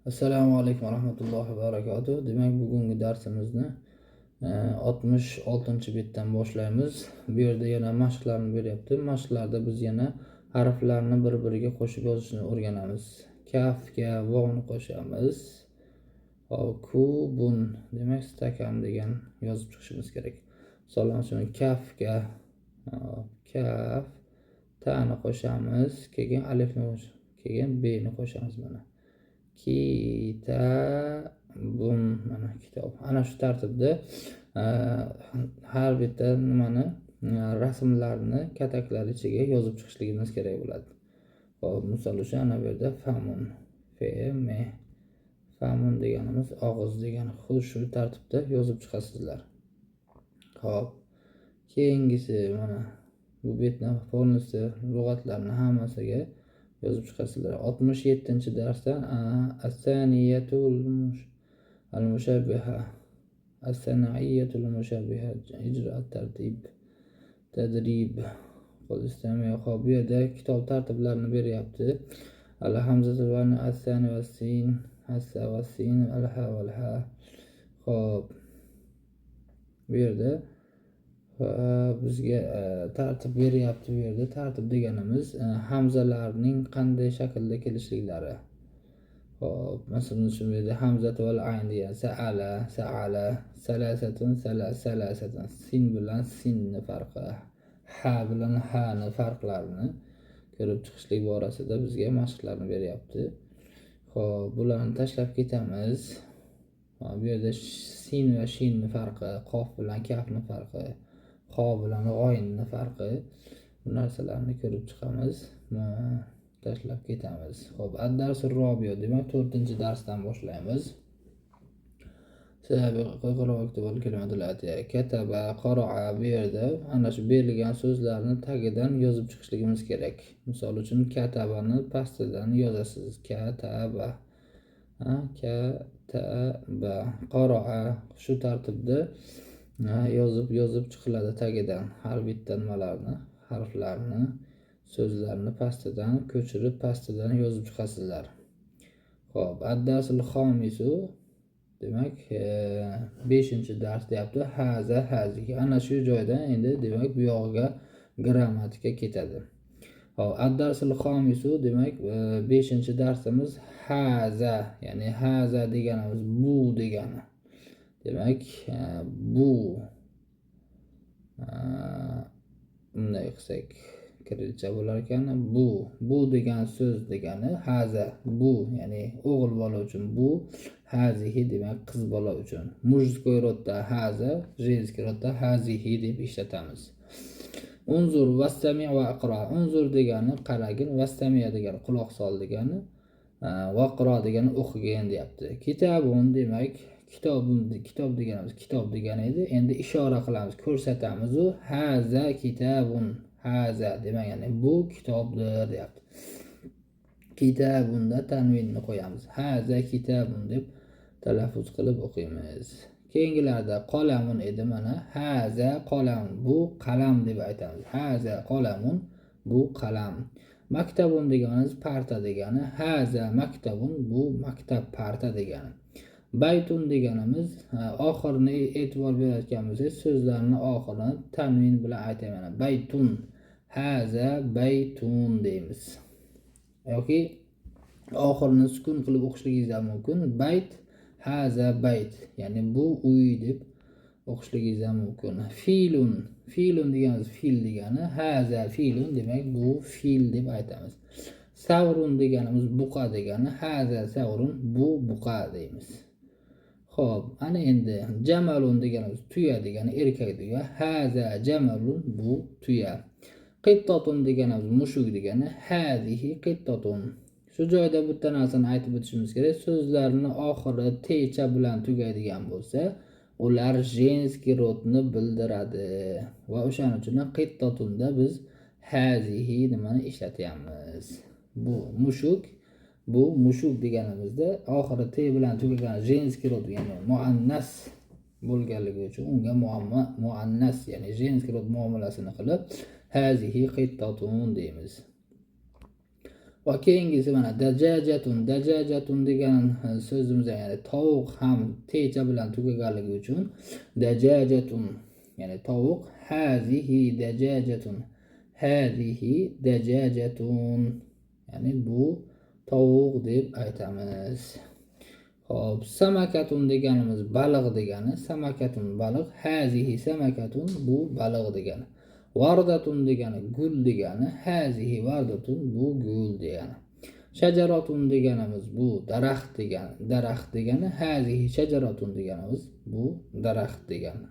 Assalomu alaykum va rahmatullohi va barakatuh. Demak, bugungi darsimizni 66-betdan boshlaymiz. Bu yerda yana mashqlarni beryapti. Mashqlarda biz yana harflarni bir-biriga qo'shib yozishni o'rganamiz. Kafga vovni qo'shamiz. Kubun demak stakan degan yozib chiqishimiz kerak. Masalan, shuni kafga kaf ta'ni qo'shamiz, keyin alifni keyin b'ni qo'shamiz mana. Kitabun mana kitob. Ana shu tartibda har bitta nimani rasmlarni kataklar ichiga yozib chiqishligimiz kerak bo'ladi. Xo'p, misol uchun ana bu yerda famun, famun deganimiz og'iz degani. Xuddi shu tartibda yozib chiqasizlar. Xo'p, keyingisi mana bu betni polностью lug'atlarni hammasiga yozib chiqasizlar. 67-darsdan as-saniyatul al-mushabbiha as-san'iyatul mushabbiha ijro tartib tadrib qo'l istamiy. Xo'p, bu yerda kitob tartiblarini beryapti. Al-hamzatu va as-sani va sin as-sa va sin al-ha va al-ha. Xo'p, bu yerda bizga tartib beryapti. Bu yerda tartib deganimiz hamzalarning qanday shaklda kelishliklari. Xo'p, masalan shu yerda hamzatu val ayn degan sa'ala, salasatun, salasatun. Sin bilan sinni farqi, ha bilan hani farqlarini ko'rib chiqishlik borasida bizga mashqlarni beryapti. Xo'p, bularni tashlab ketamiz. Bu yerda sin va shinni farqi, qof bilan kafni farqi, qo bilan g'oyinni farqi, bu narsalarni ko'rib chiqamiz. Tashlab ketamiz. Xo'p, ad-darsul robiy demak 4-darsdan boshlaymiz. Kataba, qara'a bu yerda ana shu berilgan so'zlarni tagidan yozib chiqishligimiz kerak. Misol uchun katabani pastidan yozasiz. Kataba. Kataba, qara'a shu tartibda yozib chiqiladi tagidan. Har bitta nimalarni, harflarni, so'zlarni pastidan ko'chirib, pastidan yozib chiqasizlar. Xo'p, ad-darsul xomisu demak 5-dars deyapti. Haza, haziga. Ana shu joyda endi demak bu yog'iga grammatika ketadi. Xo'p, ad-darsul xomisu demak 5-darsimiz haza, ya'ni haza deganimiz bu degani. Demak, bu bunday qilsak kirillcha bo'lar ekan. Bu degan so'z degani haza, bu ya'ni o'g'il bola uchun bu, hazihi demak qiz bola uchun. Mujskoy rodda haza, женский rodda hazihi deb ishlatamiz. Unzur vastami' va aqra. Unzur degani qaragin, vastami' degani quloq sol degani, va aqra degani o'qigin deyapti. Kitabun demak kitob deganimiz kitob degani edi. Endi ishora qilamiz, ko'rsatamiz. U haza kitabun, haza demak ya'ni bu kitobdir deyapti. Kitabunda tanvinni qo'yamiz. Haza kitabun deb talaffuz qilib o'qiymiz. Keyingilarda qalamun edi mana. Haza qalamun, bu qalam deb aytamiz. Haza qalamun, bu qalam. Maktabun deganimiz parta degani. Haza maktabun, bu maktab, parta degani. Baytun deganimiz oxirini e'tibor berayotganmiz, so'zlarni oxirini tanvin bilan aytayman. Baytun, haza baytun deymiz. Yoki oxirini sukun qilib o'qishligingiz ham mumkin. Bayt, haza bayt, ya'ni bu uy deb o'qishligingiz ham mumkin. Filun deganimiz fil degani. Haza filun demak bu fil deb aytamiz. Savrun deganimiz buqa degani. Haza savrun, bu buqa deymiz. Xo'p, ana endi jamalun deganimiz tuya degani, erkak tuya. Haza jamalun, bu tuya. Qittatun deganimiz mushuk degani. Hazihi qittatun. Shu joyda bitta narsani aytib o'tishimiz kerak. So'zlarni oxiri techa bilan tugaydigan bo'lsa, ular женский rodni bildiradi. Va o'shaning uchun qittatunda biz hazihi nimani ishlatyapmiz. Bu mushuk. Bu mushuk deganimizda oxiri t bilan tugagan женский rod, ya'ni muannas bo'lganligi uchun unga muannas, ya'ni женский rod muomalasini qilib hazihi qittatun deymiz. Va keyingisi mana dajajatun degan so'zimiz, ya'ni tovuq ham techa bilan tugaganligi uchun dajajatun, ya'ni tovuq. Hazihi dajajatun, ya'ni bu tovuq deb aytamiz. Xo'p, samakatun deganimiz baliq degani. Samakatun baliq, hazihi samakatun bu baliq degani. Vardatun degani gul degani, hazihi vardatun bu gul degani. Shajaratun deganimiz bu daraxt degani, hazihi shajaratun deganimiz bu daraxt degani.